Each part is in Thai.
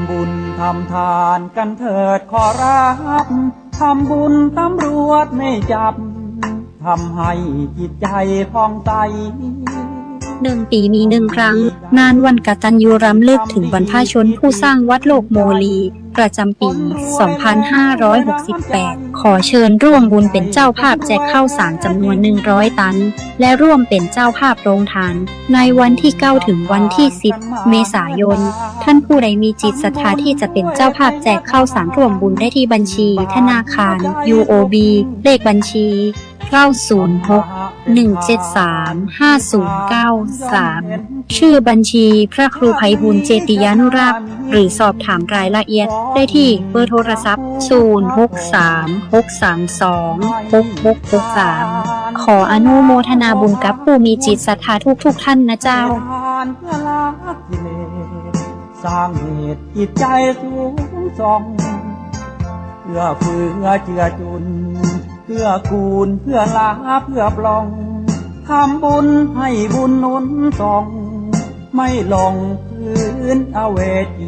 ำบุญทำทานกันเถิดขอรับทำบุญตำรวจไม่จับทำให้จิตใจผ่องใส1 ปีมี 1 ครั้งงานวันกตัญญูรำลึกถึงบรรพชนผู้สร้างวัดโลกโมลีประจำปี 2568 ขอเชิญร่วมบุญเป็นเจ้าภาพแจกข้าวสารจำนวน 100 ตันและร่วมเป็นเจ้าภาพโรงทานในวันที่ 9 ถึงวันที่ 10 เมษายนท่านผู้ใดมีจิตศรัทธาที่จะเป็นเจ้าภาพแจกข้าวสารร่วมบุญได้ที่บัญชีธนาคาร UOB เลขบัญชี906-173-5093 ชื่อบัญชีพระครูไพบูลย์เจติยานุราชหรือสอบถามรายละเอียดได้ที่เบอร์โทรศัพท์ 0636326663 ขออนุโมทนาบุญกับผู้มีจิตศรัทธาทุกท่านนะเจ้าสร้างเหตุจิตใจสูงส่งเพื่อเจือจุนเพื่อกูลเพื่อลาเพื่อปลองทำบุญให้บุญนุนส่งไม่ลงพื้นอเวจี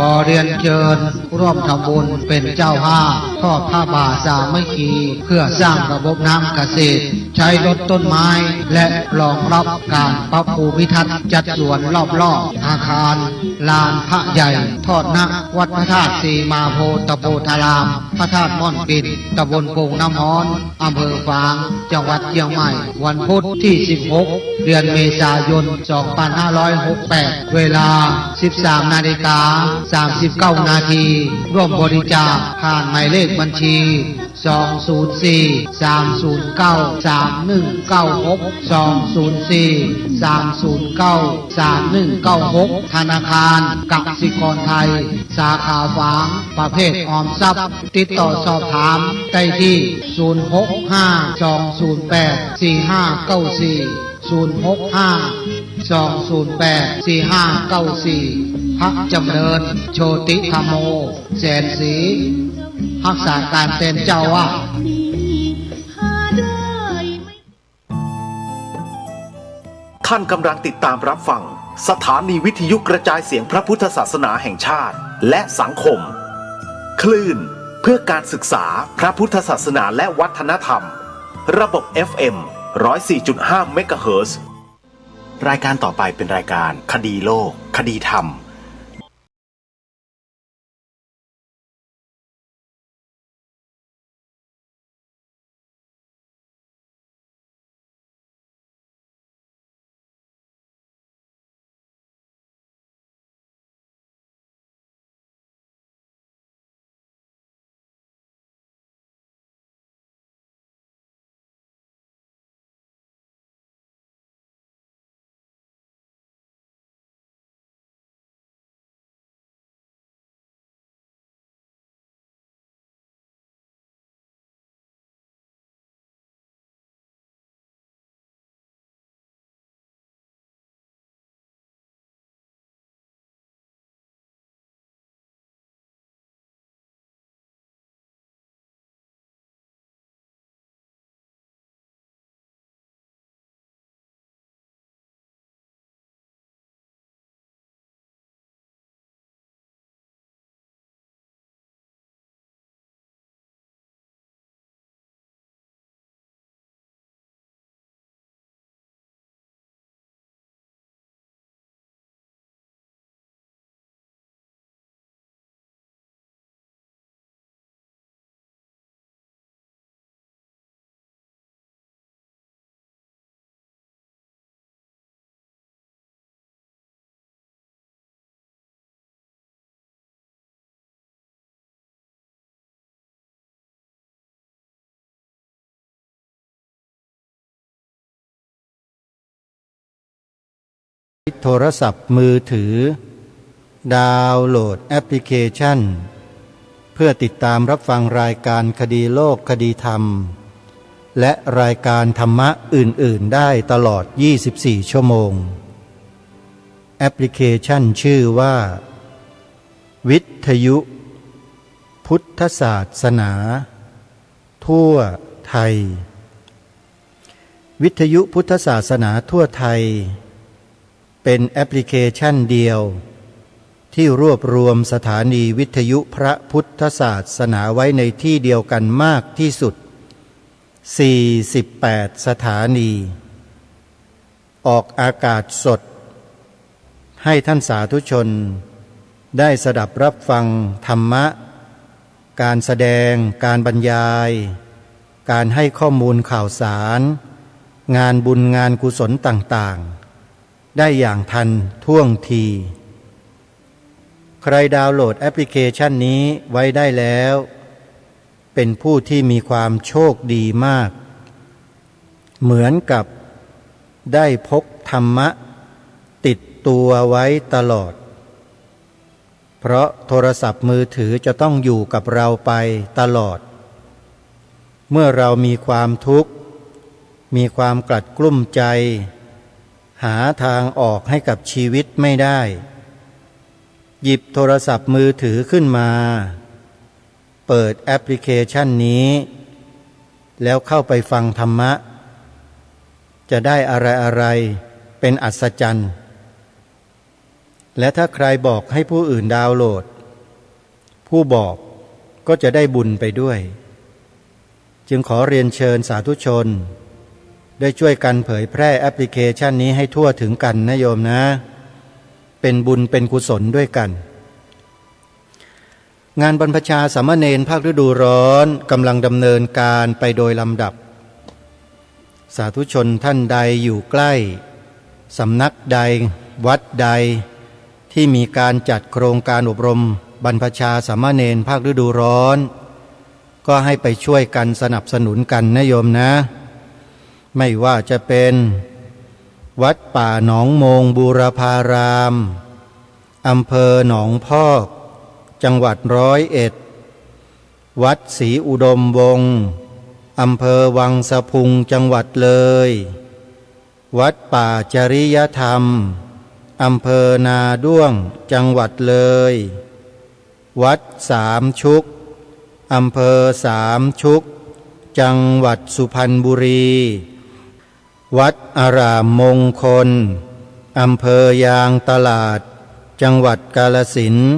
ขอเรียนเชิญร่วมทำบุญเป็นเจ้าภาพทอดผ้าป่าสามัคคีเพื่อสร้างระบบน้ำเกษตรใช้ลดต้นไม้และรองรับการปรับภูมิทัศน์จัดสวนรอบๆอาคารลานพระใหญ่ทอดณวัดพระธาตุสีมาโพตะโพธารามพระธาตุม่อนปิดตำบลโป่งน้ำฮ้อนอำเภอฝางจังหวัดเชียงใหม่วันพุธที่ 16 เดือนเมษายน 2568 เวลา 13:39 น. ร่วมบริจาคผ่านหมายเลขบัญชี 204-309-3196 ธนาคารกสิกรไทยสาขาฝางประเภทออมทรัพย์ติดต่อสอบถามได้ที่ 065-208-4594 พระจำเริญโชติธรรมโมแสนศรีรักษาการเป็นเจ้าวาดท่านกำลังติดตามรับฟังสถานีวิทยุกระจายเสียงพระพุทธศาสนาแห่งชาติและสังคมคลื่นเพื่อการศึกษาพระพุทธศาสนาและวัฒนธรรมระบบ FM 104.5 เมกะเฮิรตซ์รายการต่อไปเป็นรายการคดีโลกคดีธรรมโทรศัพท์มือถือดาวน์โหลดแอปพลิเคชันเพื่อติดตามรับฟังรายการคดีโลกคดีธรรมและรายการธรรมะอื่นๆได้ตลอด24ชั่วโมงแอปพลิเคชันชื่อว่าวิทยุพุทธศาสนาทั่วไทย วิทยุพุทธศาสนาทั่วไทยเป็นแอปพลิเคชันเดียวที่รวบรวมสถานีวิทยุพระพุทธศาสนาไว้ในที่เดียวกันมากที่สุด48สถานีออกอากาศสดให้ท่านสาธุชนได้สดับรับฟังธรรมะการแสดงการบรรยายการให้ข้อมูลข่าวสารงานบุญงานกุศลต่างๆได้อย่างทันท่วงทีใครดาวน์โหลดแอปพลิเคชันนี้ไว้ได้แล้วเป็นผู้ที่มีความโชคดีมากเหมือนกับได้พกธรรมะติดตัวไว้ตลอดเพราะโทรศัพท์มือถือจะต้องอยู่กับเราไปตลอดเมื่อเรามีความทุกข์มีความกลัดกลุ้มใจหาทางออกให้กับชีวิตไม่ได้หยิบโทรศัพท์มือถือขึ้นมาเปิดแอปพลิเคชันนี้แล้วเข้าไปฟังธรรมะจะได้อะไรๆเป็นอัศจรรย์และถ้าใครบอกให้ผู้อื่นดาวน์โหลดผู้บอกก็จะได้บุญไปด้วยจึงขอเรียนเชิญสาธุชนได้ช่วยกันเผยแพร่แอปพลิเคชันนี้ให้ทั่วถึงกันนะโยมนะเป็นบุญเป็นกุศลด้วยกันงานบรรพชาสามเณรภาคฤดูร้อนกำลังดำเนินการไปโดยลำดับสาธุชนท่านใดอยู่ใกล้สำนักใดวัดใดที่มีการจัดโครงการอบรมบรรพชาสามเณรภาคฤดูร้อนก็ให้ไปช่วยกันสนับสนุนกันนะโยมนะไม่ว่าจะเป็นวัดป่าหนองโมงบูรพารามอำเภอหนองพอกจังหวัด101วัดศรีอุดมวงศ์อำเภอวังสะพุงจังหวัดเลยวัดป่าจริยธรรมอำเภอนาด้วงจังหวัดเลยวัดสามชุกอำเภอสามชุกจังหวัดสุพรรณบุรีวัดอารามมงคลอำเภอยางตลาดจังหวัดกาฬสินธุ์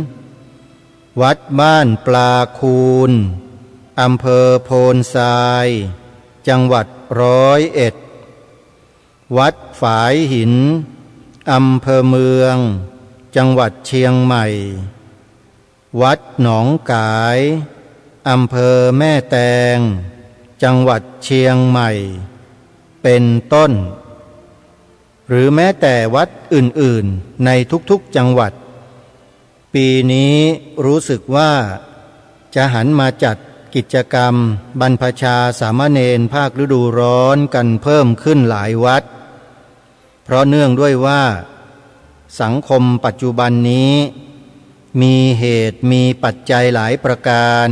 วัดบ้านปลาคูนอำเภอโพนทรายจังหวัด101วัดฝายหินอำเภอเมืองจังหวัดเชียงใหม่วัดหนองกายอำเภอแม่แตงจังหวัดเชียงใหม่เป็นต้นหรือแม้แต่วัดอื่นๆในทุกๆจังหวัดปีนี้รู้สึกว่าจะหันมาจัดกิจกรรมบรรพชาสามเณรภาคฤดูร้อนกันเพิ่มขึ้นหลายวัดเพราะเนื่องด้วยว่าสังคมปัจจุบันนี้มีเหตุมีปัจจัยหลายประการ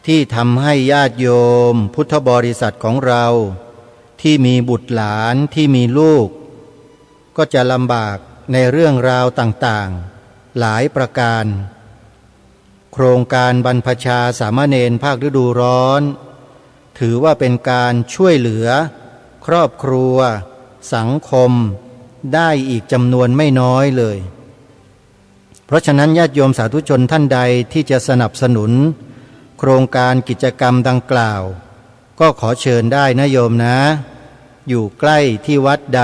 ที่ทำให้ญาติโยมพุทธบริษัทของเราที่มีบุตรหลานที่มีลูกก็จะลำบากในเรื่องราวต่างๆหลายประการโครงการบรรพชาสามเณรภาคฤดูร้อนถือว่าเป็นการช่วยเหลือครอบครัวสังคมได้อีกจำนวนไม่น้อยเลยเพราะฉะนั้นญาติโยมสาธุชนท่านใดที่จะสนับสนุนโครงการกิจกรรมดังกล่าวก็ขอเชิญได้นะโยมนะอยู่ใกล้ที่วัดใด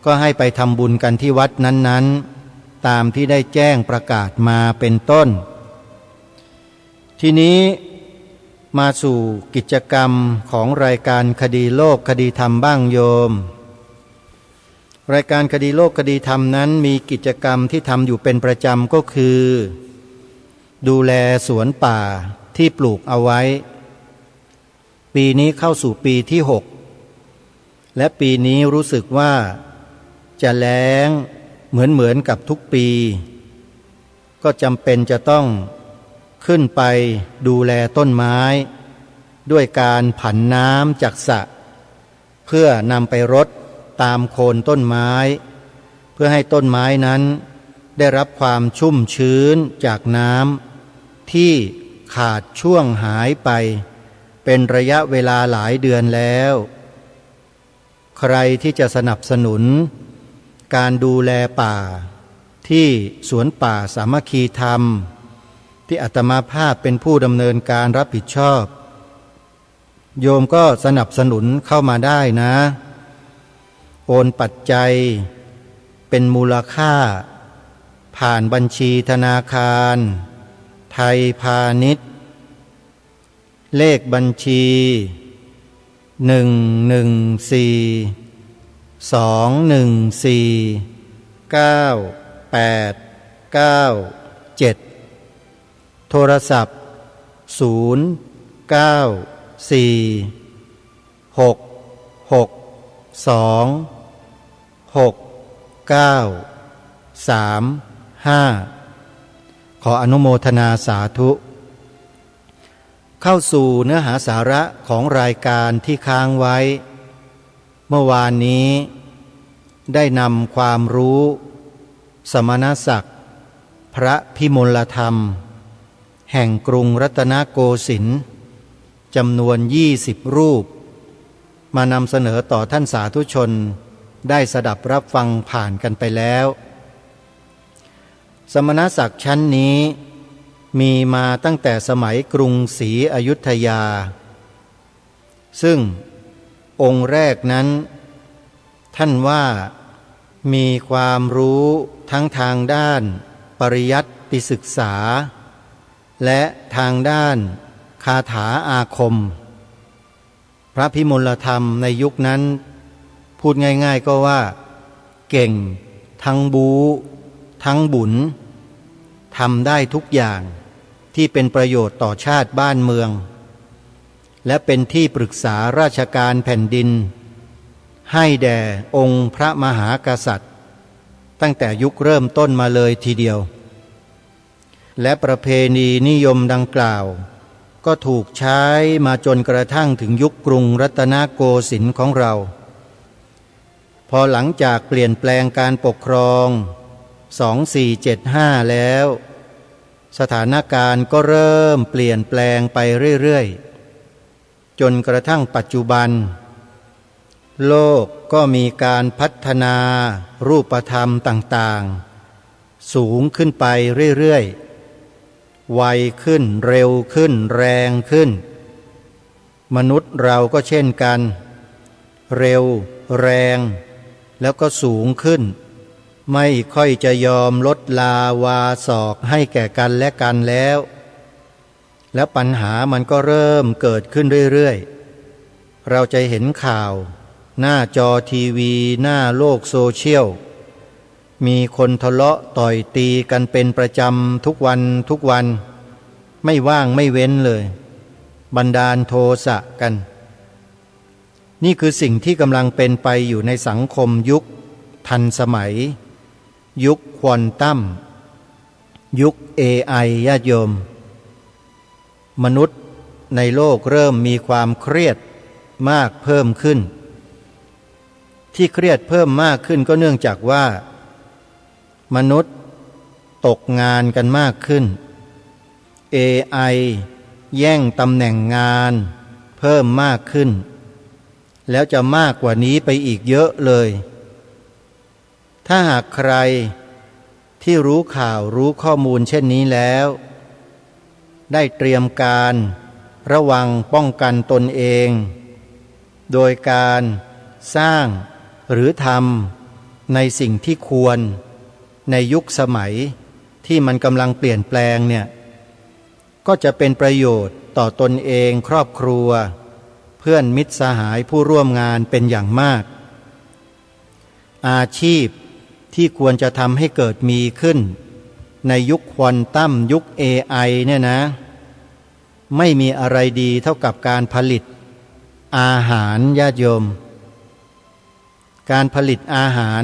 ก็ให้ไปทำบุญกันที่วัดนั้นๆตามที่ได้แจ้งประกาศมาเป็นต้นทีนี้มาสู่กิจกรรมของรายการคดีโลกคดีธรรมบ้างโยมรายการคดีโลกคดีธรรมนั้นมีกิจกรรมที่ทำอยู่เป็นประจำก็คือดูแลสวนป่าที่ปลูกเอาไว้ปีนี้เข้าสู่ปีที่6และปีนี้รู้สึกว่าจะแล้งเหมือนกับทุกปีก็จำเป็นจะต้องขึ้นไปดูแลต้นไม้ด้วยการผันน้ำจากสระเพื่อนำไปรดตามโคนต้นไม้เพื่อให้ต้นไม้นั้นได้รับความชุ่มชื้นจากน้ำที่ขาดช่วงหายไปเป็นระยะเวลาหลายเดือนแล้ว ใครที่จะสนับสนุนการดูแลป่าที่สวนป่าสามัคคีธรรมที่อาตมาภาพเป็นผู้ดำเนินการรับผิดชอบโยมก็สนับสนุนเข้ามาได้นะโอนปัจจัยเป็นมูลค่าผ่านบัญชีธนาคารไทยพาณิชย์เลขบัญชี11421499897โทรศัพท์0946626935ขออนุโมทนาสาธุเข้าสู่เนื้อหาสาระของรายการที่ค้างไว้เมื่อวานนี้ได้นำความรู้สมณศักดิ์พระพิมลธรรมแห่งกรุงรัตนโกสินทร์จำนวน20 รูปมานำเสนอต่อท่านสาธุชนได้สดับรับฟังผ่านกันไปแล้วสมณศักดิ์ชั้นนี้มีมาตั้งแต่สมัยกรุงศรีอยุธยาซึ่งองค์แรกนั้นท่านว่ามีความรู้ทั้งทางด้านปริยัติศึกษาและทางด้านคาถาอาคมพระพิมลธรรมในยุคนั้นพูดง่ายๆก็ว่าเก่งทั้งบูทั้งบุญทำได้ทุกอย่างที่เป็นประโยชน์ต่อชาติบ้านเมืองและเป็นที่ปรึกษาราชการแผ่นดินให้แด่องค์พระมหากษัตริย์ตั้งแต่ยุคเริ่มต้นมาเลยทีเดียวและประเพณีนิยมดังกล่าวก็ถูกใช้มาจนกระทั่งถึงยุคกรุงรัตนโกสินทร์ของเราพอหลังจากเปลี่ยนแปลงการปกครอง2475แล้วสถานการณ์ก็เริ่มเปลี่ยนแปลงไปเรื่อยๆจนกระทั่งปัจจุบันโลกก็มีการพัฒนารูปธรรมต่างๆสูงขึ้นไปเรื่อยๆไวขึ้นเร็วขึ้นแรงขึ้นมนุษย์เราก็เช่นกันเร็วแรงแล้วก็สูงขึ้นไม่ค่อยจะยอมลดลาวาศอกให้แก่กันและกันแล้วปัญหามันก็เริ่มเกิดขึ้นเรื่อยๆเราจะเห็นข่าวหน้าจอทีวีหน้าโลกโซเชียลมีคนทะเลาะต่อยตีกันเป็นประจำทุกวันไม่ว่างไม่เว้นเลยบันดาลโทสะกันนี่คือสิ่งที่กำลังเป็นไปอยู่ในสังคมยุคทันสมัยยุคควอนตัมยุค AI ญาติโยมมนุษย์ในโลกเริ่มมีความเครียดมากเพิ่มขึ้นที่เครียดเพิ่มมากขึ้นก็เนื่องจากว่ามนุษย์ตกงานกันมากขึ้น AI แย่งตำแหน่งงานเพิ่มมากขึ้นแล้วจะมากกว่านี้ไปอีกเยอะเลยถ้าหากใครที่รู้ข่าวรู้ข้อมูลเช่นนี้แล้วได้เตรียมการระวังป้องกันตนเองโดยการสร้างหรือทำในสิ่งที่ควรในยุคสมัยที่มันกำลังเปลี่ยนแปลงเนี่ยก็จะเป็นประโยชน์ต่อตนเองครอบครัวเพื่อนมิตรสหายผู้ร่วมงานเป็นอย่างมากอาชีพที่ควรจะทำให้เกิดมีขึ้นในยุคควอนตัมยุค AI เนี่ยนะไม่มีอะไรดีเท่ากับการผลิตอาหารญาติโยมการผลิตอาหาร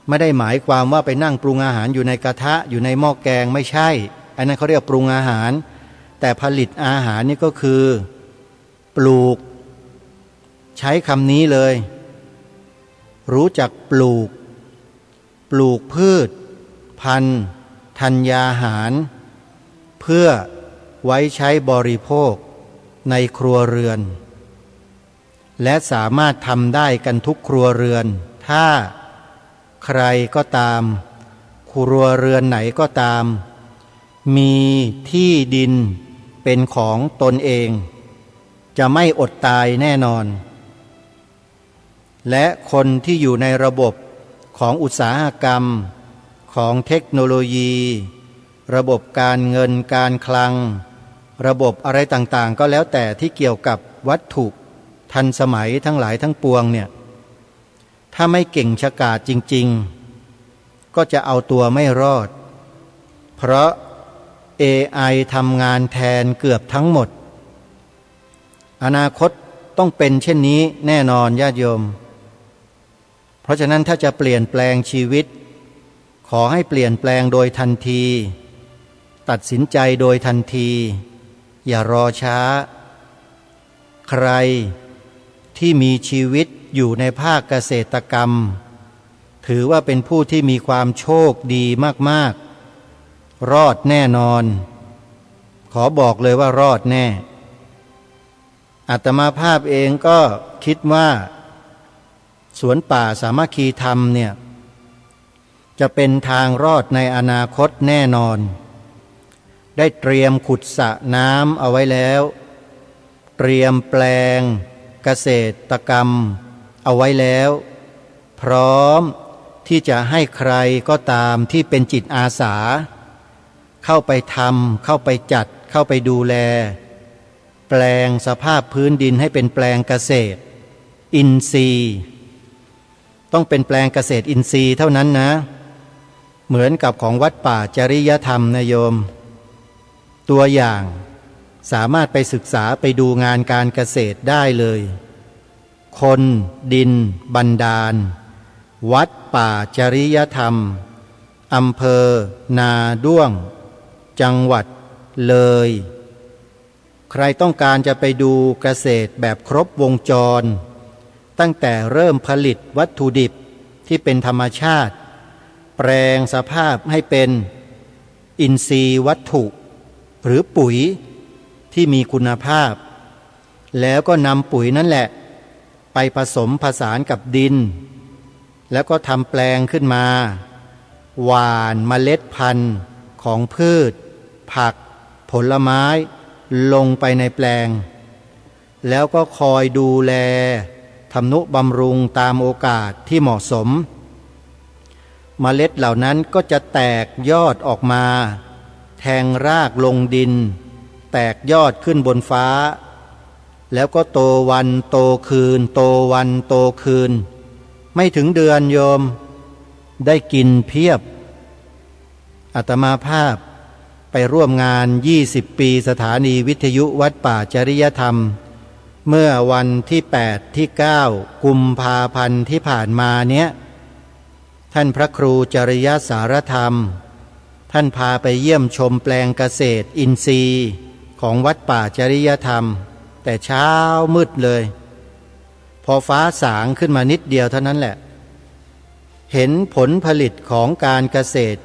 ไม่ได้หมายความว่าไปนั่งปรุงอาหารอยู่ในกระทะอยู่ในหม้อแกงไม่ใช่อันนั้นเขาเรียกปรุงอาหารแต่ผลิตอาหารนี่ก็คือปลูกใช้คำนี้เลยรู้จักปลูกพืชพันธุ์ธัญญาหารเพื่อไว้ใช้บริโภคในครัวเรือน และสามารถทำได้กันทุกครัวเรือน ถ้าใครก็ตามครัวเรือนไหนก็ตามมีที่ดินเป็นของตนเองจะไม่อดตายแน่นอนและคนที่อยู่ในระบบของอุตสาหกรรมของเทคโนโลยีระบบการเงินการคลังระบบอะไรต่างๆก็แล้วแต่ที่เกี่ยวกับวัตถุทันสมัยทั้งหลายทั้งปวงเนี่ยถ้าไม่เก่งฉกาจจริงๆก็จะเอาตัวไม่รอดเพราะ AI ทำงานแทนเกือบทั้งหมดอนาคตต้องเป็นเช่นนี้แน่นอนญาติโยมเพราะฉะนั้นถ้าจะเปลี่ยนแปลงชีวิตขอให้เปลี่ยนแปลงโดยทันทีตัดสินใจโดยทันทีอย่ารอช้าใครที่มีชีวิตอยู่ในภาคเกษตรกรรมถือว่าเป็นผู้ที่มีความโชคดีมากๆรอดแน่นอนขอบอกเลยว่ารอดแน่อาตมาภาพเองก็คิดว่าสวนป่าสามัคคีธรรมเนี่ยจะเป็นทางรอดในอนาคตแน่นอนได้เตรียมขุดสระน้ำเอาไว้แล้วเตรียมแปลงเกษตรกรรมเอาไว้แล้วพร้อมที่จะให้ใครก็ตามที่เป็นจิตอาสาเข้าไปทำเข้าไปจัดเข้าไปดูแลแปลงสภาพพื้นดินให้เป็นแปลงเกษตรอินทรีย์ต้องเป็นแปลงเกษตรอินทรีย์เท่านั้นนะเหมือนกับของวัดป่าจริยธรรมนะโยมตัวอย่างสามารถไปศึกษาไปดูงานการเกษตรได้เลยคนดินบันดาลวัดป่าจริยธรรมอำเภอนาด้วงจังหวัดเลยใครต้องการจะไปดูเกษตรแบบครบวงจรตั้งแต่เริ่มผลิตวัตถุดิบที่เป็นธรรมชาติแปลงสภาพให้เป็นอินทรีย์วัตถุหรือปุ๋ยที่มีคุณภาพแล้วก็นำปุ๋ยนั่นแหละไปผสมผสานกับดินแล้วก็ทำแปลงขึ้นมาหว่านเมล็ดพันธุ์ของพืชผักผลไม้ลงไปในแปลงแล้วก็คอยดูแลทำนุบำรุงตามโอกาสที่เหมาะสมเมล็ดเหล่านั้นก็จะแตกยอดออกมาแทงรากลงดินแตกยอดขึ้นบนฟ้าแล้วก็โตวันโตคืนโตวันโตคืนไม่ถึงเดือนโยมได้กินเพียบอาตมาภาพไปร่วมงาน20 ปีสถานีวิทยุวัดป่าจริยธรรมเมื่อวันที่8ที่9กุมภาพันธ์ที่ผ่านมาเนี้ยท่านพระครูจริยสารธรรมท่านพาไปเยี่ยมชมแปลงเกษตรอินทรีย์ของวัดป่าจริยธรรมแต่เช้ามืดเลยพอฟ้าสางขึ้นมานิดเดียวเท่านั้นแหละเห็นผลผลิตของการเกษตร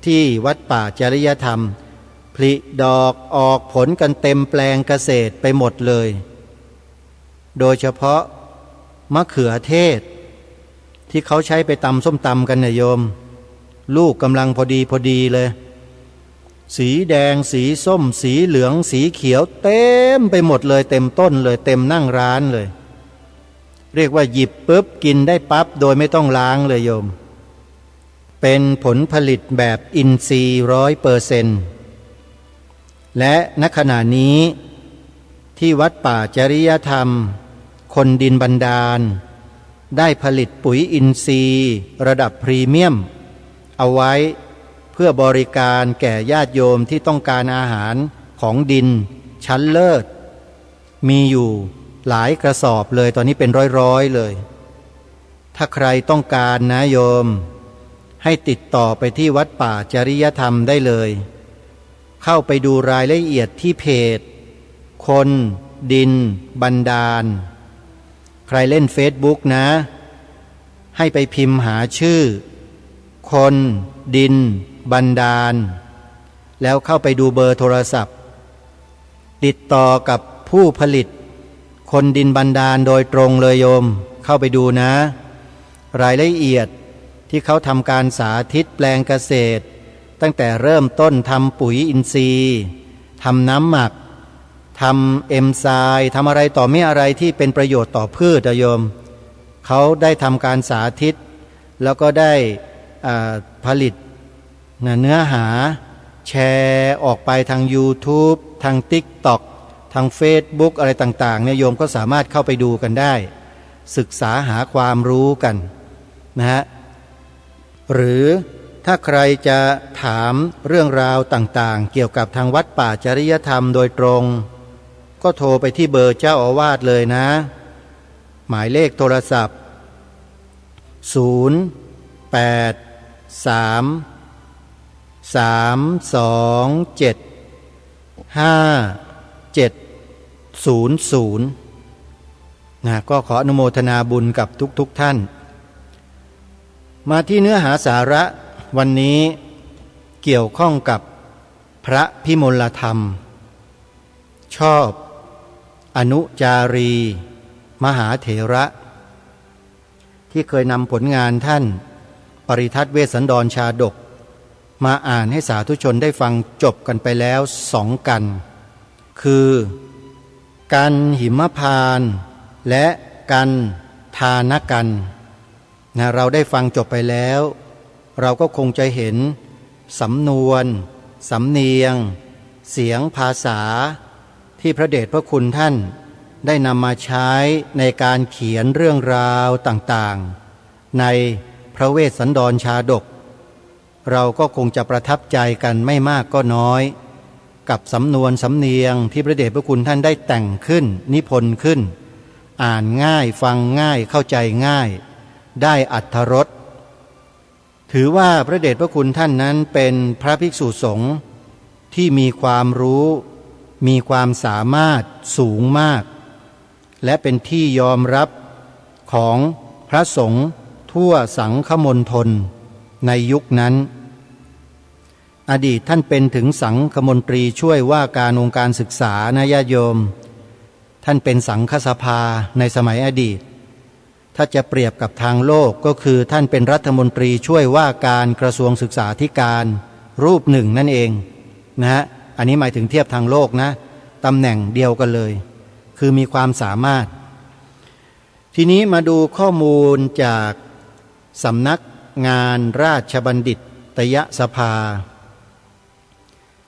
ที่วัดป่าจริยธรรมผลิดอกออกผลกันเต็มแปลงเกษตรไปหมดเลยโดยเฉพาะมะเขือเทศที่เขาใช้ไปตำส้มตำกันเนี่ยโยมลูกกำลังพอดีเลยสีแดงสีส้มสีเหลืองสีเขียวเต็มไปหมดเลยเต็มต้นเลยเต็มนั่งร้านเลยเรียกว่าหยิบปุ๊บกินได้ปั๊บโดยไม่ต้องล้างเลยโยมเป็นผลผลิตแบบอินทรีย์100%และณขณะนี้ที่วัดป่าจริยธรรมคนดินบันดาลได้ผลิตปุ๋ยอินทรีย์ระดับพรีเมียมเอาไว้เพื่อบริการแก่ญาติโยมที่ต้องการอาหารของดินชั้นเลิศมีอยู่หลายกระสอบเลยตอนนี้เป็นร้อยเลยถ้าใครต้องการนะโยมให้ติดต่อไปที่วัดป่าจริยธรรมได้เลยเข้าไปดูรายละเอียดที่เพจคนดินบันดาลใครเล่นเฟซบุ๊กนะให้ไปพิมพ์หาชื่อคนดินบันดาลแล้วเข้าไปดูเบอร์โทรศัพท์ติดต่อกับผู้ผลิต คนดินบันดาลโดยตรงเลยโยมเข้าไปดูนะรายละเอียดที่เขาทำการสาธิตแปลงเกษตรตั้งแต่เริ่มต้นทำปุ๋ยอินทรีย์ทำน้ำหมักทำเอนไซม์ทำอะไรต่อไม่อะไรที่เป็นประโยชน์ต่อพืชโยมเขาได้ทำการสาธิตแล้วก็ได้ผลิตเนื้อหาแชร์ออกไปทาง YouTube ทาง TikTok ทาง Facebook อะไรต่างๆเนี่ยโยมก็สามารถเข้าไปดูกันได้ศึกษาหาความรู้กันนะฮะหรือถ้าใครจะถามเรื่องราวต่างๆเกี่ยวกับทางวัดป่าจริยธรรมโดยตรงก็โทรไปที่เบอร์เจ้าอาวาสเลยนะหมายเลขโทรศัพท์0833275700นะก็ขออนุโมทนาบุญกับทุกท่านมาที่เนื้อหาสาระวันนี้เกี่ยวข้องกับพระพิมลธรรมชอบอนุจารีมหาเถระที่เคยนำผลงานท่านปริทัศน์เวสสันดรชาดกมาอ่านให้สาธุชนได้ฟังจบกันไปแล้ว2 กันคือกันหิมพานต์และกันทานกันนะเราได้ฟังจบไปแล้วเราก็คงจะเห็นสำนวนสำเนียงเสียงภาษาที่พระเดชพระคุณท่านได้นำมาใช้ในการเขียนเรื่องราวต่างๆในพระเวสสันดรชาดกเราก็คงจะประทับใจกันไม่มากก็น้อยกับสำนวนสำเนียงที่พระเดชพระคุณท่านได้แต่งขึ้นนิพนธ์ขึ้นอ่านง่ายฟังง่ายเข้าใจง่ายได้อรรถรสถือว่าพระเดชพระคุณท่านนั้นเป็นพระภิกษุสงฆ์ที่มีความรู้มีความสามารถสูงมากและเป็นที่ยอมรับของพระสงฆ์ทั่วสังฆมณฑลในยุคนั้นอดีตท่านเป็นถึงสังฆมนตรีช่วยว่าการองค์การศึกษานะญาติโยมท่านเป็นสังฆสภาในสมัยอดีตถ้าจะเปรียบกับทางโลกก็คือท่านเป็นรัฐมนตรีช่วยว่าการกระทรวงศึกษาธิการรูปหนึ่งนั่นเองนะฮะอันนี้หมายถึงเทียบทางโลกนะตำแหน่งเดียวกันเลยคือมีความสามารถทีนี้มาดูข้อมูลจากสำนักงานราชบัณฑิตยสภา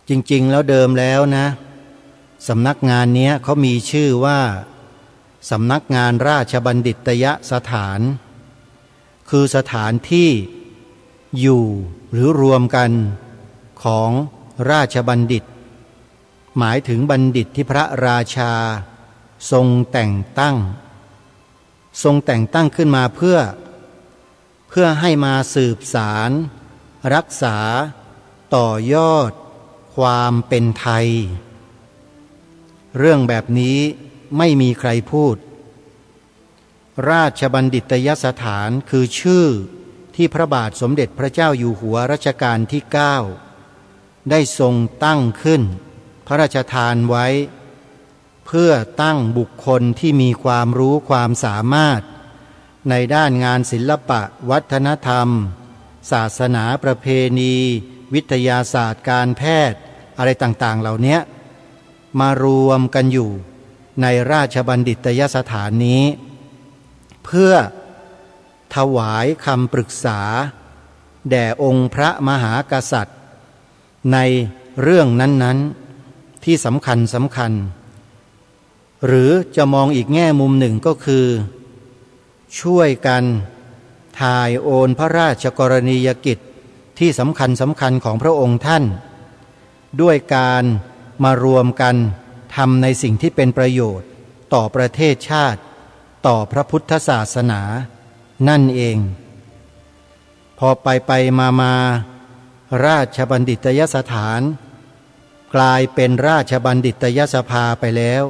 จริงๆแล้วเดิมแล้วนะสำนักงานนี้เขามีชื่อว่าสำนักงานราชบัณฑิตยสถานคือสถานที่อยู่หรือรวมกันของราชบัณฑิตหมายถึงบัณฑิตที่พระราชาทรงแต่งตั้งขึ้นมาเพื่อให้มาสืบสารรักษาต่อยอดความเป็นไทยเรื่องแบบนี้ไม่มีใครพูดราชบัณฑิตยสถานคือชื่อที่พระบาทสมเด็จพระเจ้าอยู่หัวรัชกาลที่9ได้ทรงตั้งขึ้นพระราชทานไว้เพื่อตั้งบุคคลที่มีความรู้ความสามารถในด้านงานศิลปะวัฒนธรรมศาสนาประเพณีวิทยาศาสตร์การแพทย์อะไรต่างๆเหล่านี้มารวมกันอยู่ในราชบัณฑิตยสถานนี้เพื่อถวายคำปรึกษาแด่องค์พระมหากษัตริย์ในเรื่องนั้นๆที่สำคัญหรือจะมองอีกแง่มุมหนึ่งก็คือช่วยกันถ่ายโอนพระราชกรณียกิจที่สำคัญของพระองค์ท่านด้วยการมารวมกันทำในสิ่งที่เป็นประโยชน์ต่อประเทศชาติต่อพระพุทธศาสนานั่นเองพอไปมาราชบัณฑิตยสถานกลายเป็นราชบัณฑิตยสภาไปแล้ว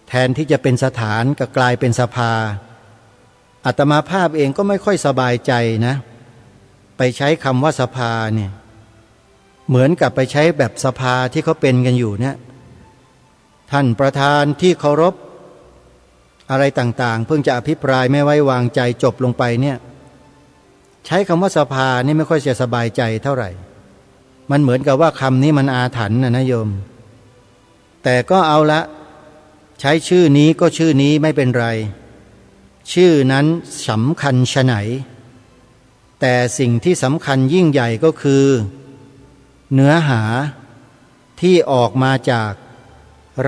แทนที่จะเป็นสถานก็กลายเป็นสภาอาตมาภาพเองก็ไม่ค่อยสบายใจนะไปใช้คำว่าสภาเนี่ยเหมือนกับไปใช้แบบสภาที่เขาเป็นกันอยู่เนี่ยท่านประธานที่เคารพ อะไรต่างๆเพิ่งจะอภิปรายไม่ไว้วางใจจบลงไปเนี่ยใช้คำว่าสภานี่ไม่ค่อยจะสบายใจเท่าไหร่มันเหมือนกับว่าคำนี้มันอาถรรพ์นะโยมแต่ก็เอาละใช้ชื่อนี้ก็ชื่อนี้ไม่เป็นไรชื่อนั้นสำคัญชะไหนแต่สิ่งที่สำคัญยิ่งใหญ่ก็คือเนื้อหาที่ออกมาจาก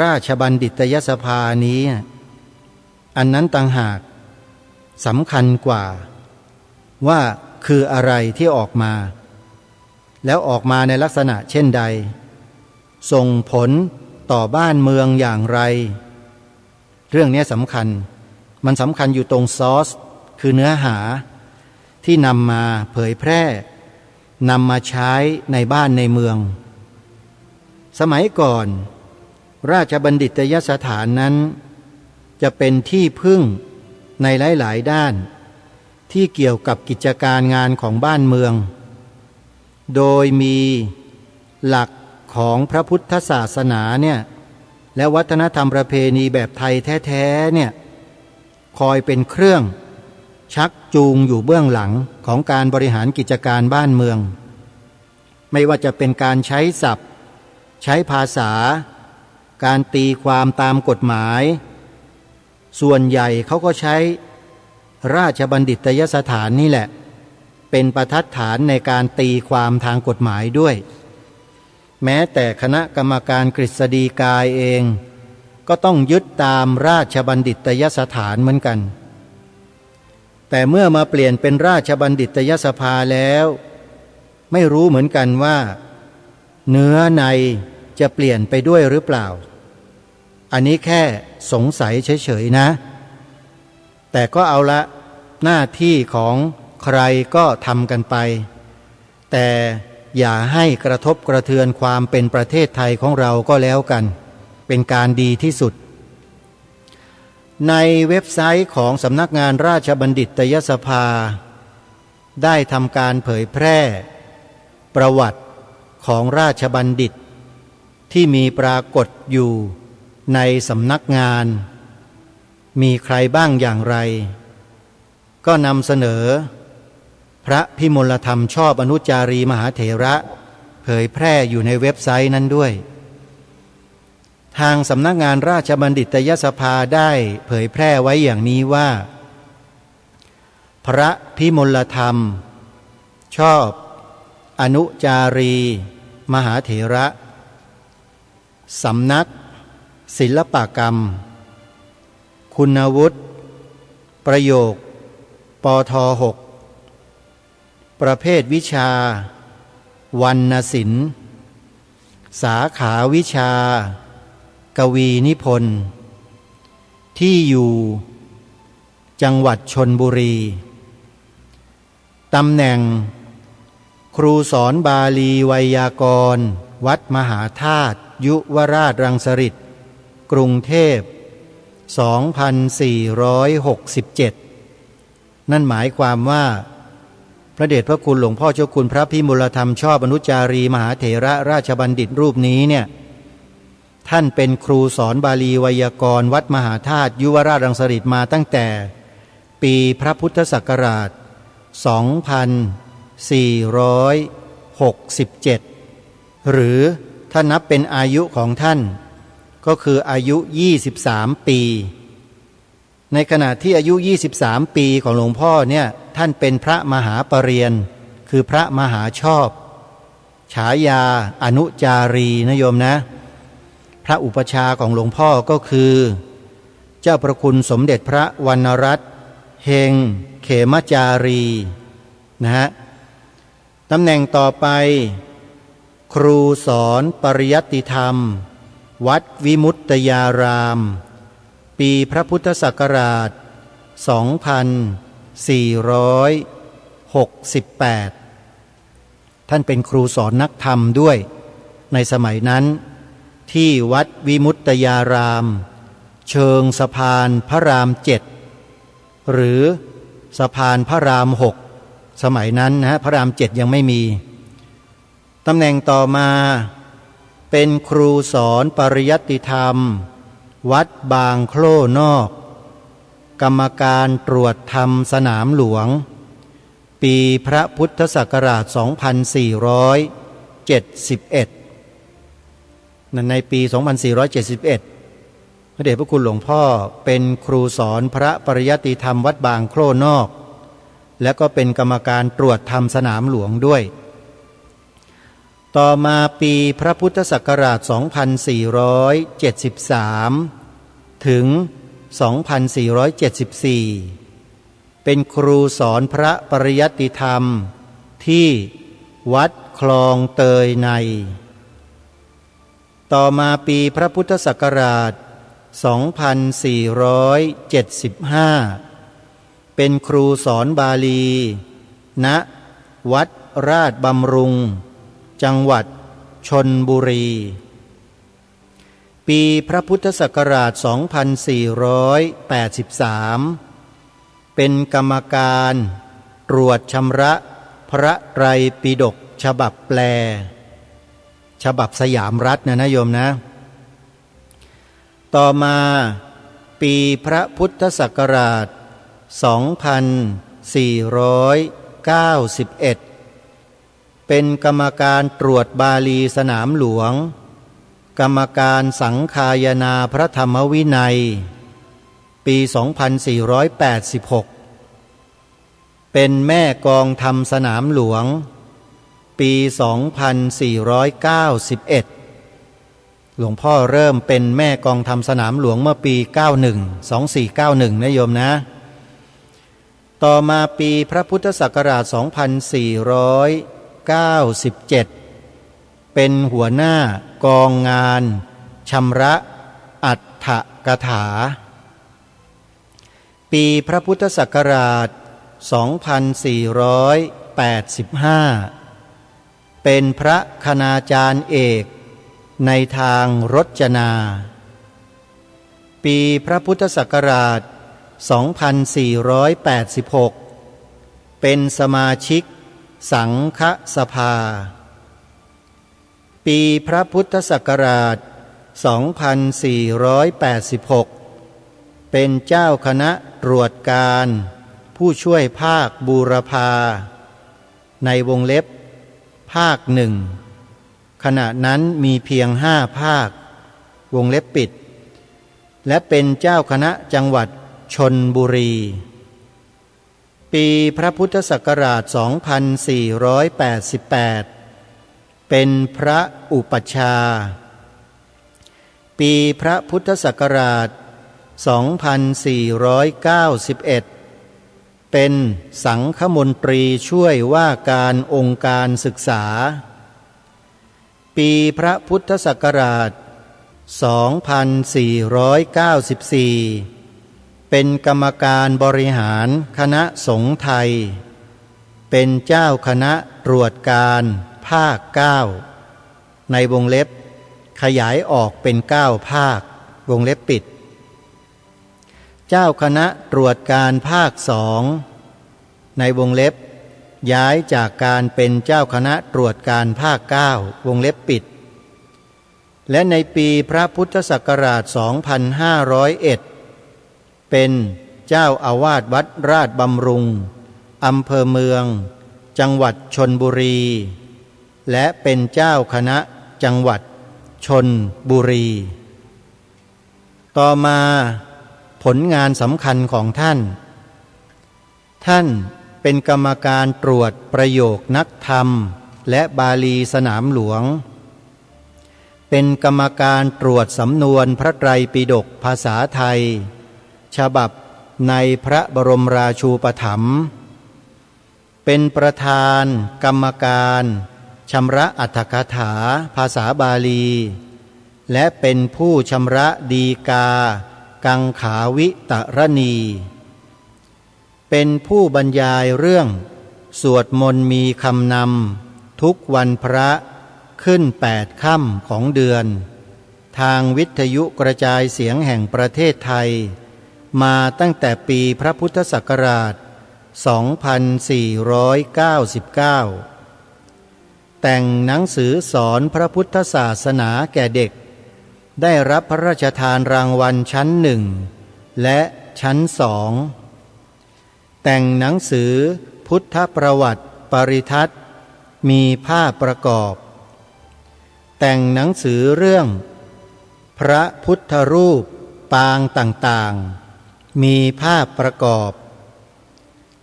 ราชบัณฑิตยสภานี้อันนั้นต่างหากสำคัญกว่าว่าคืออะไรที่ออกมาแล้วออกมาในลักษณะเช่นใดส่งผลต่อบ้านเมืองอย่างไรเรื่องนี้สำคัญมันสำคัญอยู่ตรงซอสคือเนื้อหาที่นำมาเผยแพร่นำมาใช้ในบ้านในเมืองสมัยก่อนราชบัณฑิตยสถานนั้นจะเป็นที่พึ่งในหลายๆด้านที่เกี่ยวกับกิจการงานของบ้านเมืองโดยมีหลักของพระพุทธศาสนาเนี่ยและวัฒนธรรมประเพณีแบบไทยแท้ๆเนี่ยคอยเป็นเครื่องชักจูงอยู่เบื้องหลังของการบริหารกิจการบ้านเมืองไม่ว่าจะเป็นการใช้ศัพท์ใช้ภาษาการตีความตามกฎหมายส่วนใหญ่เขาก็ใช้ราชบัณฑิตยสถานนี่แหละเป็นประทัดฐานในการตีความทางกฎหมายด้วยแม้แต่คณะกรรมการกฤษฎีกาเองก็ต้องยึดตามราชบัณฑิตยสถานเหมือนกันแต่เมื่อมาเปลี่ยนเป็นราชบัณฑิตยสภาแล้วไม่รู้เหมือนกันว่าเนื้อในจะเปลี่ยนไปด้วยหรือเปล่าอันนี้แค่สงสัยเฉยๆนะแต่ก็เอาละหน้าที่ของใครก็ทำกันไปแต่อย่าให้กระทบกระเทือนความเป็นประเทศไทยของเราก็แล้วกันเป็นการดีที่สุดในเว็บไซต์ของสำนักงานราชบัณฑิตยสภาได้ทำการเผยแพร่ประวัติของราชบัณฑิตที่มีปรากฏอยู่ในสำนักงานมีใครบ้างอย่างไรก็นำเสนอพระพิมลธรรมชอบอนุจารีมหาเถระเผยแพร่อยู่ในเว็บไซต์นั้นด้วยทางสำนักงานราชบัณฑิตยสภาได้เผยแพร่ไว้อย่างนี้ว่าพระพิมลธรรมชอบอนุจารีมหาเถระสำนักศิลปกรรมคุณวุฒิประโยคปท6ประเภทวิชาวรรณศิลป์สาขาวิชากวีนิพนธ์ที่อยู่จังหวัดชลบุรีตำแหน่งครูสอนบาลีไวยากรณ์วัดมหาธาตุยุวราชรังสฤษฎ์กรุงเทพ2467นั่นหมายความว่าพระเดชพระคุณหลวงพ่อเจ้าคุณพระพิมลธรรมชอบอนุจารีมหาเถระราชบัณฑิตรูปนี้เนี่ยท่านเป็นครูสอนบาลีไวยากรณ์วัดมหาธาตุยุวราชรังสฤษฎ์มาตั้งแต่ปีพระพุทธศักราช2467หรือถ้านับเป็นอายุของท่านก็คืออายุ23ปีในขณะที่อายุ23ปีของหลวงพ่อเนี่ยท่านเป็นพระมหาปรริญญาคือพระมหาชอบฉายาอนุจารีนะโยมนะพระอุปชาของหลวงพ่อก็คือเจ้าประคุณสมเด็จพระวรรณรัตน์เฮงเขมจารีนะฮะตำแหน่งต่อไปครูสอนปริยัติธรรมวัดวิมุตตยารามปีพระพุทธศักราช2468ท่านเป็นครูสอนนักธรรมด้วยในสมัยนั้นที่วัดวิมุตตยารามเชิงสะพานพระราม7หรือสะพานพระราม6สมัยนั้นนะพระราม7ยังไม่มีตำแหน่งต่อมาเป็นครูสอนปริยัติธรรมวัดบางโคล่นอก กรรมการตรวจทำสนามหลวงปีพระพุทธศักราช 2471 ในปี 2471 พระเดชพระคุณหลวงพ่อเป็นครูสอนพระปริยัติธรรมวัดบางโคร่นอก และก็เป็นกรรมการตรวจทำสนามหลวงด้วยต่อมาปีพระพุทธศักราช 2473 ถึง 2474 เป็นครูสอนพระปริยัติธรรมที่วัดคลองเตยในต่อมาปีพระพุทธศักราช 2475 เป็นครูสอนบาลีณวัดราชบำรุงจังหวัดชลบุรีปีพระพุทธศักราช 2483 เป็นกรรมการตรวจชำระพระไตรปิฎกฉบับแปลฉบับสยามรัฐนะโยมนะต่อมาปีพระพุทธศักราช 2491 เป็นกรรมการตรวจบาลีสนามหลวงกรรมการสังฆายนาพระธรรมวินัยปี 2486 เป็นแม่กองธรรมสนามหลวงปี 2491 หลวงพ่อเริ่มเป็นแม่กองธรรมสนามหลวงเมื่อปี 2491 นะโยมนะต่อมาปีพระพุทธศักราช 2497 เป็นหัวหน้ากองงานชำระอัฏฐกถาปีพระพุทธศักราช 2485 เป็นพระคณาจารย์เอกในทางรจนาปีพระพุทธศักราช 2486 เป็นสมาชิกสังฆสภาปีพระพุทธศักราช 2486 เป็นเจ้าคณะตรวจการผู้ช่วยภาคบูรพาในวงเล็บภาคหนึ่งขณะนั้นมีเพียง5 ภาควงเล็บปิดและเป็นเจ้าคณะจังหวัดชลบุรีปีพระพุทธศักราช 2488 เป็นพระอุปัชฌาย์ปีพระพุทธศักราช 2491 เป็นสังฆมนตรีช่วยว่าการองค์การศึกษาปีพระพุทธศักราช 2494 เป็นกรรมการบริหารคณะสงฆ์ไทยเป็นเจ้าคณะตรวจการภาค 9ในวงเล็บขยายออกเป็น9 ภาควงเล็บปิดเจ้าคณะตรวจการภาค 2ในวงเล็บย้ายจากการเป็นเจ้าคณะตรวจการภาค 9วงเล็บปิดและในปีพระพุทธศักราช 2501 เป็นเจ้าอาวาสวัดราชบำรุงอำเภอเมืองจังหวัดชลบุรีและเป็นเจ้าคณะจังหวัดชลบุรีต่อมาผลงานสำคัญของท่านเป็นกรรมการตรวจประโยคนักธรรมและบาลีสนามหลวงเป็นกรรมการตรวจสำนวนพระไตรปิฎกภาษาไทยฉบับในพระบรมราชูปถัมภ์เป็นประธานกรรมการชำระอรรถกถาภาษาบาลีและเป็นผู้ชำระฎีกากังขาวิตรณีเป็นผู้บรรยายเรื่องสวดมนต์มีคำนำทุกวันพระขึ้น8 ค่ำของเดือนทางวิทยุกระจายเสียงแห่งประเทศไทยมาตั้งแต่ปีพระพุทธศักราช 2499 แต่งหนังสือสอนพระพุทธศาสนาแก่เด็กได้รับพระราชทานรางวัลชั้น 1และ ชั้นสองแต่งหนังสือพุทธประวัติปริทัศน์มีภาพประกอบแต่งหนังสือเรื่องพระพุทธรูปปางต่างๆมีภาพประกอบ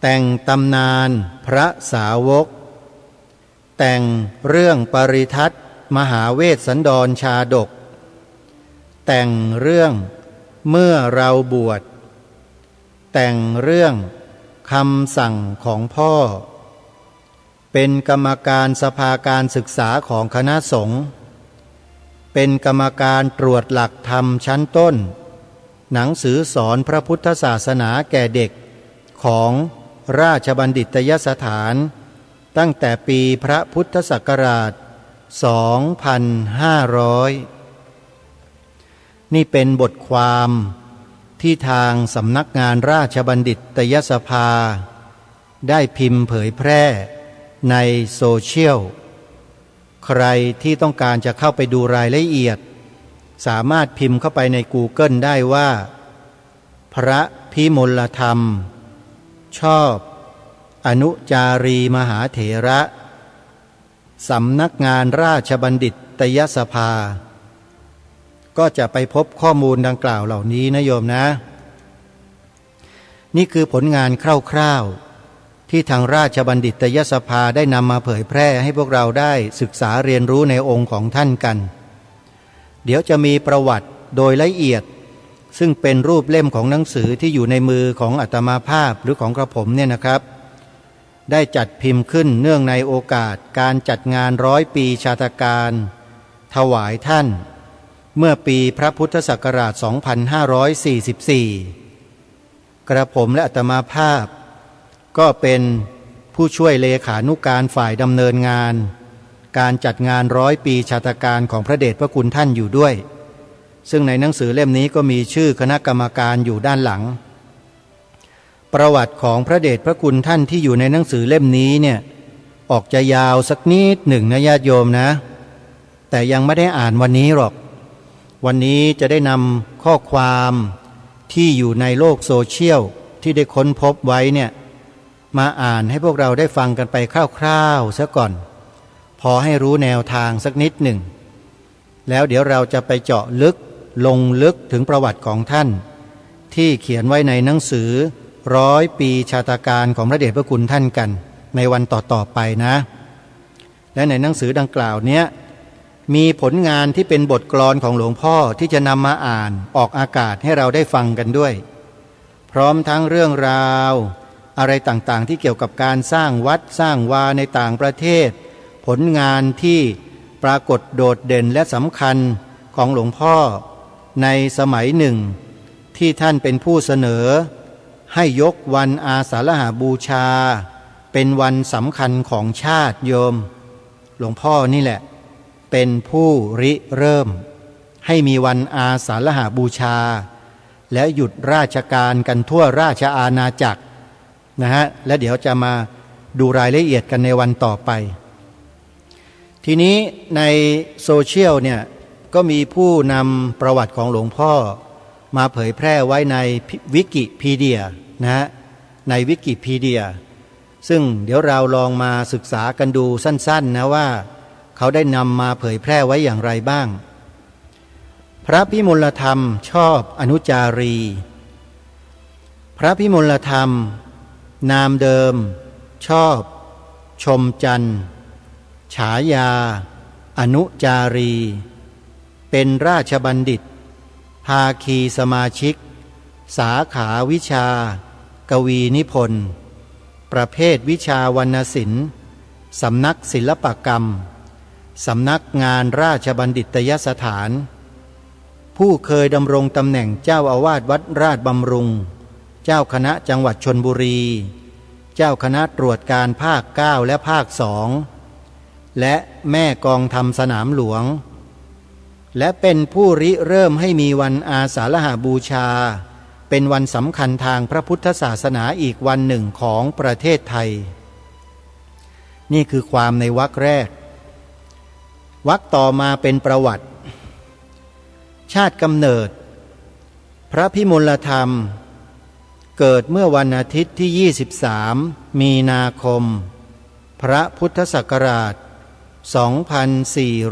แต่งตำนานพระสาวกแต่งเรื่องปริทัศน์มหาเวสสันดรชาดกแต่งเรื่องเมื่อเราบวชแต่งเรื่องคำสั่งของพ่อเป็นกรรมการสภาการศึกษาของคณะสงฆ์เป็นกรรมการตรวจหลักธรรมชั้นต้นหนังสือสอนพระพุทธศาสนาแก่เด็กของราชบัณฑิตยสถานตั้งแต่ปีพระพุทธศักราช 2500 นี่เป็นบทความที่ทางสำนักงานราชบัณฑิตยสภาได้พิมพ์เผยแพร่ในโซเชียลใครที่ต้องการจะเข้าไปดูรายละเอียดสามารถพิมพ์เข้าไปใน Google ได้ว่าพระพิมลธรรมชอบอนุจารีมหาเถระสำนักงานราชบัณฑิตยสภาก็จะไปพบข้อมูลดังกล่าวเหล่านี้นะโยมนะนี่คือผลงานคร่าวๆที่ทางราชบัณฑิตยสภาได้นำมาเผยแพร่ให้พวกเราได้ศึกษาเรียนรู้ในองค์ของท่านกันเดี๋ยวจะมีประวัติโดยละเอียดซึ่งเป็นรูปเล่มของหนังสือที่อยู่ในมือของอาตมาภาพหรือของกระผมเนี่ยนะครับได้จัดพิมพ์ขึ้นเนื่องในโอกาสการจัดงาน100 ปีชาตการถวายท่านเมื่อปีพระพุทธศักราช 2544 กระผมและอาตมาภาพก็เป็นผู้ช่วยเลขานุการฝ่ายดำเนินงานการจัดงาน100 ปีชาตการของพระเดชพระคุณท่านอยู่ด้วยซึ่งในหนังสือเล่มนี้ก็มีชื่อคณะกรรมการอยู่ด้านหลังประวัติของพระเดชพระคุณท่านที่อยู่ในหนังสือเล่มนี้เนี่ยออกจะยาวสักนิดหนึ่งนะญาติโยมนะแต่ยังไม่ได้อ่านวันนี้หรอกวันนี้จะได้นำข้อความที่อยู่ในโลกโซเชียลที่ได้ค้นพบไว้เนี่ยมาอ่านให้พวกเราได้ฟังกันไปคร่าวๆซะก่อนพอให้รู้แนวทางสักนิดหนึ่งแล้วเดี๋ยวเราจะไปเจาะลึกลงลึกถึงประวัติของท่านที่เขียนไว้ในหนังสือ100 ปีชาตการของพระเดชพระคุณท่านกันในวันต่อๆไปนะและในหนังสือดังกล่าวเนี้ยมีผลงานที่เป็นบทกลอนของหลวงพ่อที่จะนำมาอ่านออกอากาศให้เราได้ฟังกันด้วยพร้อมทั้งเรื่องราวอะไรต่างๆที่เกี่ยวกับการสร้างวัดสร้างวาในต่างประเทศผลงานที่ปรากฏโดดเด่นและสำคัญของหลวงพ่อในสมัยหนึ่งที่ท่านเป็นผู้เสนอให้ยกวันอาสาฬหบูชาเป็นวันสำคัญของชาติโยมหลวงพ่อนี่แหละเป็นผู้ริเริ่มให้มีวันอาสาฬหบูชาและหยุดราชการกันทั่วราชอาณาจักรนะฮะและเดี๋ยวจะมาดูรายละเอียดกันในวันต่อไปทีนี้ในโซเชียลเนี่ยก็มีผู้นำประวัติของหลวงพ่อมาเผยแพร่ไว้ในวิกิพีเดียนะฮะในวิกิพีเดียซึ่งเดี๋ยวเราลองมาศึกษากันดูสั้นๆนะว่าเขาได้นำมาเผยแพร่ไว้อย่างไรบ้างพระพิมลธรรมชอบอนุจารีพระพิมลธรรมนามเดิมชอบชมจันทร์ฉายาอนุจารีเป็นราชบัณฑิตภาคีสมาชิกสาขาวิชากวีนิพนธ์ประเภทวิชาวรรณศิลป์สำนักศิลปกรรมสำนักงานราชบัณฑิตยสถานผู้เคยดำรงตำแหน่งเจ้าอาวาสวัดราชบำรุงเจ้าคณะจังหวัดชลบุรีเจ้าคณะตรวจการภาค 9 และภาค 2และแม่กองธรรมสนามหลวงและเป็นผู้ริเริ่มให้มีวันอาสาฬหบูชาเป็นวันสำคัญทางพระพุทธศาสนาอีกวันหนึ่งของประเทศไทยนี่คือความในวรรคแรกวรรคต่อมาเป็นประวัติชาติกำเนิดพระพิมลธรรม เกิดเมื่อวันอาทิตย์ที่ 23 มีนาคม พระพุทธศักราช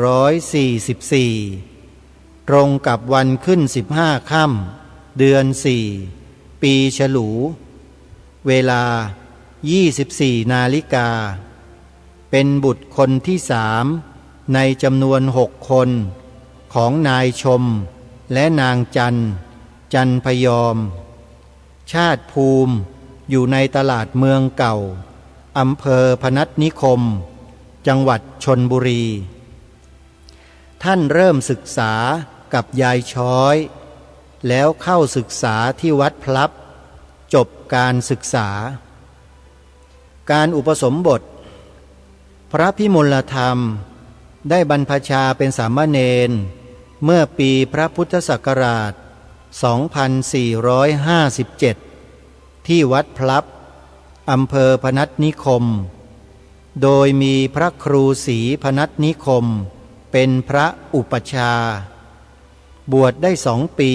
2444 ตรงกับวันขึ้น15 ค่ำ เดือน 4 ปีฉลู เวลา 24 นาฬิกา เป็นบุตรคนที่3ในจำนวน6 คนของนายชมและนางจันพยอม ชาติภูมิอยู่ในตลาดเมืองเก่าอำเภอพนัสนิคมจังหวัดชลบุรี ท่านเริ่มศึกษากับยายช้อยแล้วเข้าศึกษาที่วัดพลับจบการศึกษาการอุปสมบทพระพิมลธรรมได้บรรพชาเป็นสามเณรเมื่อปีพระพุทธศักราช 2457 ที่วัดพลับอำเภอพนัสนิคมโดยมีพระครูศรีพนัสนิคมเป็นพระอุปชาบวชได้2 ปี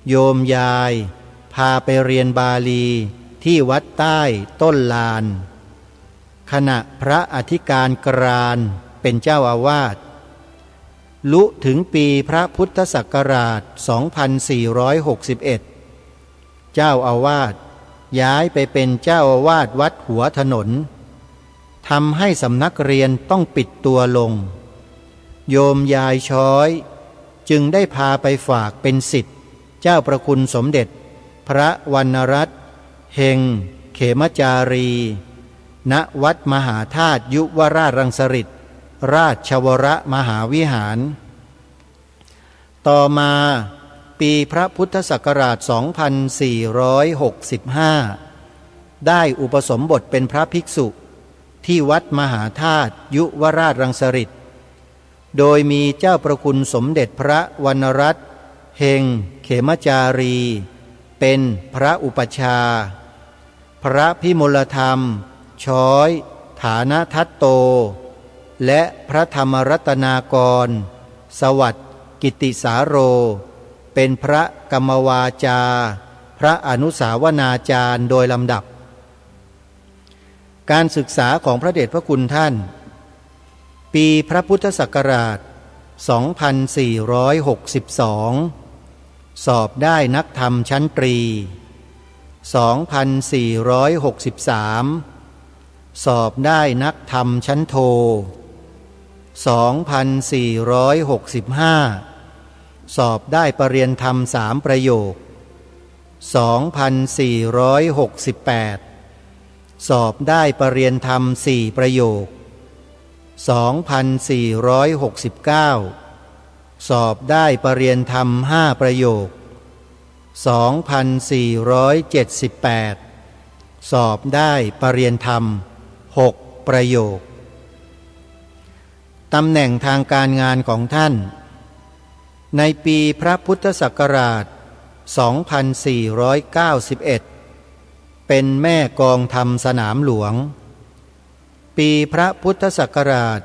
โยมยายพาไปเรียนบาลีที่วัดใต้ต้นลานขณะพระอธิการกรานเป็นเจ้าอาวาสลุถึงปีพระพุทธศักราช 2461 เจ้าอาวาสย้ายไปเป็นเจ้าอาวาสวัดหัวถนนทำให้สำนักเรียนต้องปิดตัวลงโยมยายช้อยจึงได้พาไปฝากเป็นศิษย์เจ้าประคุณสมเด็จพระวรรณรัตน์เฮงเขมจารีณวัดมหาธาตุยุวราชรังสฤษฎ์ราชวรมหาวิหารต่อมาปีพระพุทธศักราช 2465 ได้อุปสมบทเป็นพระภิกษุที่วัดมหาธาตุยุวราชรังสฤษฎ์โดยมีเจ้าประคุณสมเด็จพระวรรณรัตน์เฮงเขมจารีเป็นพระอุปชาพระพิมลธรรมช้อยฐานะทัตโตและพระธรรมรัตนากรสวัสดิ์กิติสาโรเป็นพระกรรมวาจาพระอนุสาวนาจารย์โดยลำดับการศึกษาของพระเดชพระคุณท่านปีพระพุทธศักราช 2462 สอบได้นักธรรมชั้นตรี 2463 สอบได้นักธรรมชั้นโท 2465 สอบได้ปรริญญาธรรม3 ประโยค 2468 สอบได้ปรริญญาธรรม4 ประโยค 2469 สอบได้ปรริญญาธรรม5 ประโยค 2478 สอบได้ปรริญญาธรรม6 ประโยคตำแหน่งทางการงานของท่านในปีพระพุทธศักราช 2491 เป็นแม่กองธรรมสนามหลวงปีพระพุทธศักราช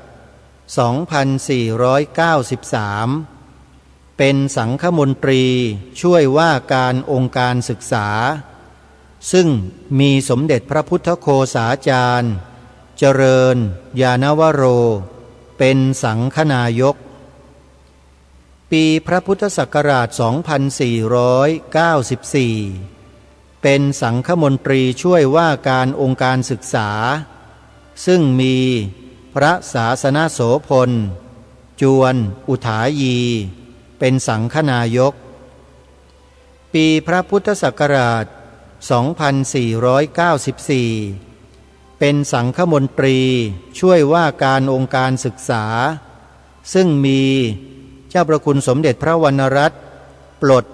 2493 เป็นสังฆมนตรีช่วยว่าการองค์การศึกษาซึ่งมีสมเด็จพระพุทธโฆษาจารย์เจริญญาณวโรเป็นสังฆนายกปีพระพุทธศักราช 2494 เป็นสังฆมนตรีช่วยว่าการองค์การศึกษาซึ่งมีพระศาสนโสพลจวนอุทายีเป็นสังฆนายกปีพระพุทธศักราช 2494 เป็นสังฆมนตรีช่วยว่าการองค์การศึกษาซึ่งมีเจ้าประคุณสมเด็จพระวรรณรัตน์ปลด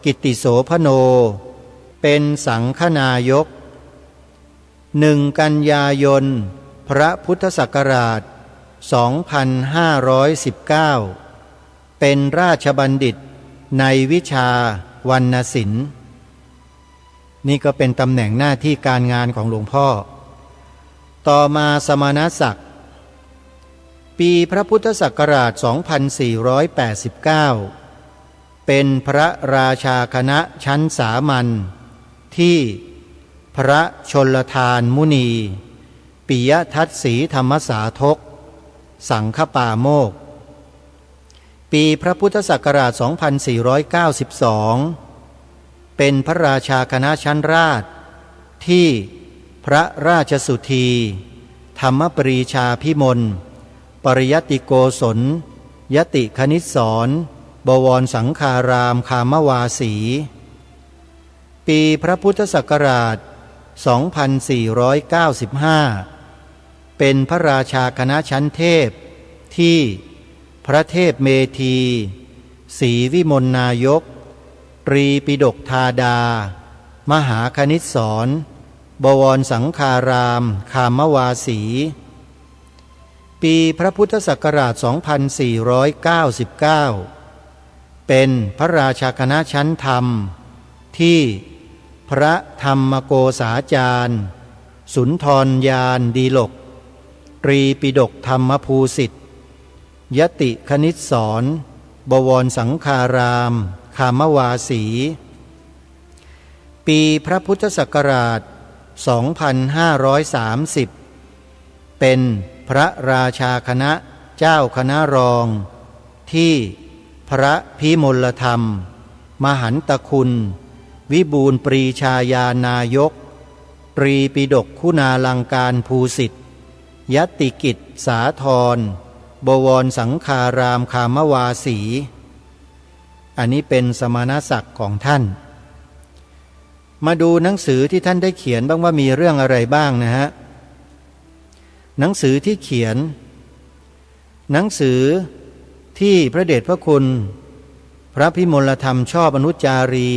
กิตติโสพโนเป็นสังฆนายก1 กันยายนพระพุทธศักราช 2519 เป็นราชบัณฑิตในวิชาวรรณศิลป์นี่ก็เป็นตำแหน่งหน้าที่การงานของหลวงพ่อต่อมาสมณศักดิ์ปีพระพุทธศักราช 2489 เป็นพระราชาคณะชั้นสามัญ ที่พระชลทานมุนีปิยทัศสีธรรมสาทกสังฆปาโมกข์ปีพระพุทธศักราช 2492 เป็นพระราชาคณะชั้นราชที่พระราชสุธีธรรมปรีชาพิมลปริยติโกศลยติคณิตสอนบวรสังฆารามคามวาสีปีพระพุทธศักราช 2495 เป็นพระราชาคณะชั้นเทพที่พระเทพเมธีศรีวิมลนายกตรีปิฎกธาดามหาคณิตสอนบวรสังฆารามคามวาสีปีพระพุทธศักราช 2499 เป็นพระราชาคณะชั้นธรรมที่พระธรรมโกษาจารย์สุนทรยานดีลกตรีปิฎกธรรมภูสิทธิยติคณิตสอนบวรสังฆารามคามวาสีปีพระพุทธศักราช 2530 เป็นพระราชาคณะเจ้าคณะรองที่พระพิมลธรรมมหันตคุณวิบูลย์ปรีชายานายกตรีปิฎกคุณาลังการภูสิทธิยติกิจสาธรบวรสังฆารามคามวาสีอันนี้เป็นสมณศักดิ์ของท่านมาดูหนังสือที่ท่านได้เขียนบ้างว่ามีเรื่องอะไรบ้างนะฮะหนังสือที่เขียนหนังสือที่พระเดชพระคุณพระพิมลธรรมชอบอนุจารี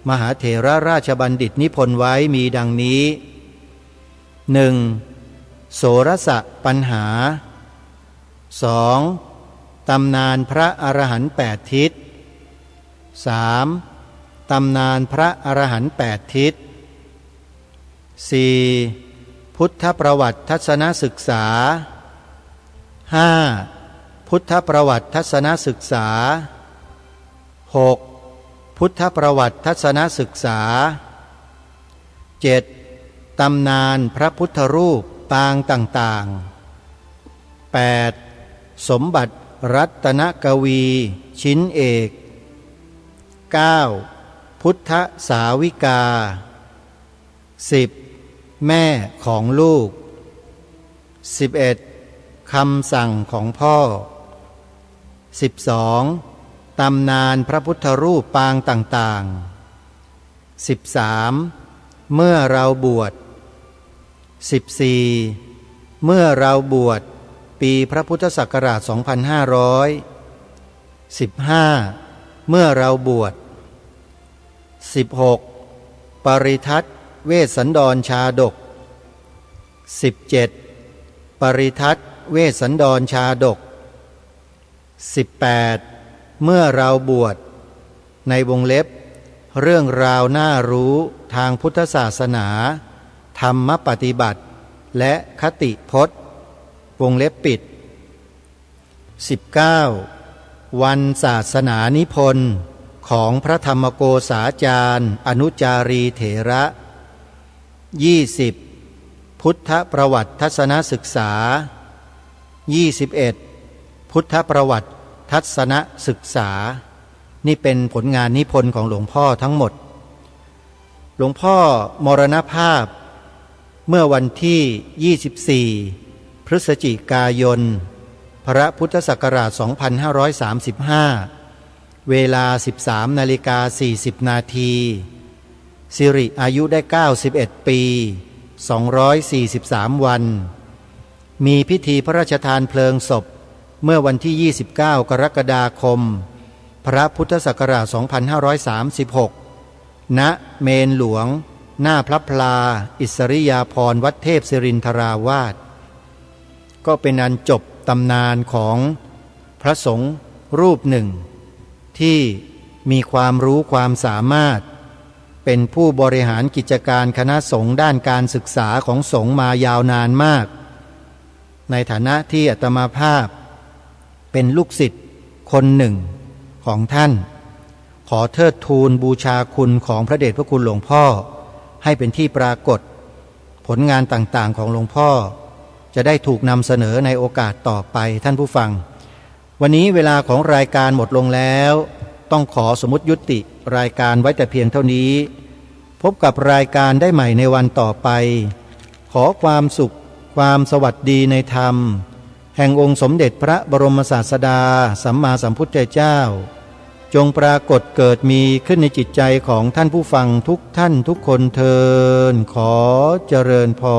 มหาเถรราชบัณฑิตนิพนธ์ไว้มีดังนี้ 1. โสรสปัญหา 2. ตำนานพระอรหันต์8ทิศ 3. ตำนานพระอรหันต์8ทิศ 4. พุทธประวัติทัศนศึกษา 5. พุทธประวัติทัศนศึกษา 6. พุทธประวัติทัศนศึกษา 7. ตำนานพระพุทธรูปปางต่างๆ 8. สมบัติรัตนกวีชิ้นเอก 9. พุทธสาวิกา 10. แม่ของลูก 11. คำสั่งของพ่อ 12. ตำนานพระพุทธรูปปางต่างๆ 13. เมื่อเราบวช 14. เมื่อเราบวชปีพระพุทธศักราช 2500 15. เมื่อเราบวช 16. ปริทัศน์เวสสันดรชาดก 17. ปริทัศน์เวสสันดรชาดก 18. เมื่อเราบวชในวงเล็บเรื่องราวน่ารู้ทางพุทธศาสนาธรรมปฏิบัติและคติพจน์วงเล็บปิด 19. วันศาสนานิพนธ์ของพระธรรมโกษาจารย์อนุจารีเถระ 20. พุทธประวัติทัศนศึกษา 21. พุทธประวัติทัศนศึกษานี่เป็นผลงานนิพนธ์ของหลวงพ่อทั้งหมดหลวงพ่อมรณภาพเมื่อวันที่ 24 พฤศจิกายนพระพุทธศักราช 2535 เวลา 13:40 นาทีสิริอายุได้ 91 ปี 243 วันมีพิธีพระราชทานเพลิงศพเมื่อวันที่ 29 กรกฎาคมพระพุทธศักราช 2536 ณ เมนหลวงหน้าพระพลาอิสริยาภรณ์วัดเทพศิรินทราวาสก็เป็นอันจบตำนานของพระสงฆ์รูปหนึ่งที่มีความรู้ความสามารถเป็นผู้บริหารกิจการคณะสงฆ์ด้านการศึกษาของสงฆ์มายาวนานมากในฐานะที่อาตมาภาพเป็นลูกศิษย์คนหนึ่งของท่านขอเทิดทูนบูชาคุณของพระเดชพระคุณหลวงพ่อ ให้เป็นที่ปรากฏ ผลงานต่างๆของหลวงพ่อจะได้ถูกนำเสนอในโอกาสต่อไปท่านผู้ฟังวันนี้เวลาของรายการหมดลงแล้วต้องขอสมมุติยุติรายการไว้แต่เพียงเท่านี้พบกับรายการได้ใหม่ในวันต่อไปขอความสุขความสวัสดีในธรรมแห่งองค์สมเด็จพระบรมศาสดาสัมมาสัมพุทธเจ้าจงปรากฏเกิดมีขึ้นในจิตใจของท่านผู้ฟังทุกท่านทุกคนเทอญขอเจริญพร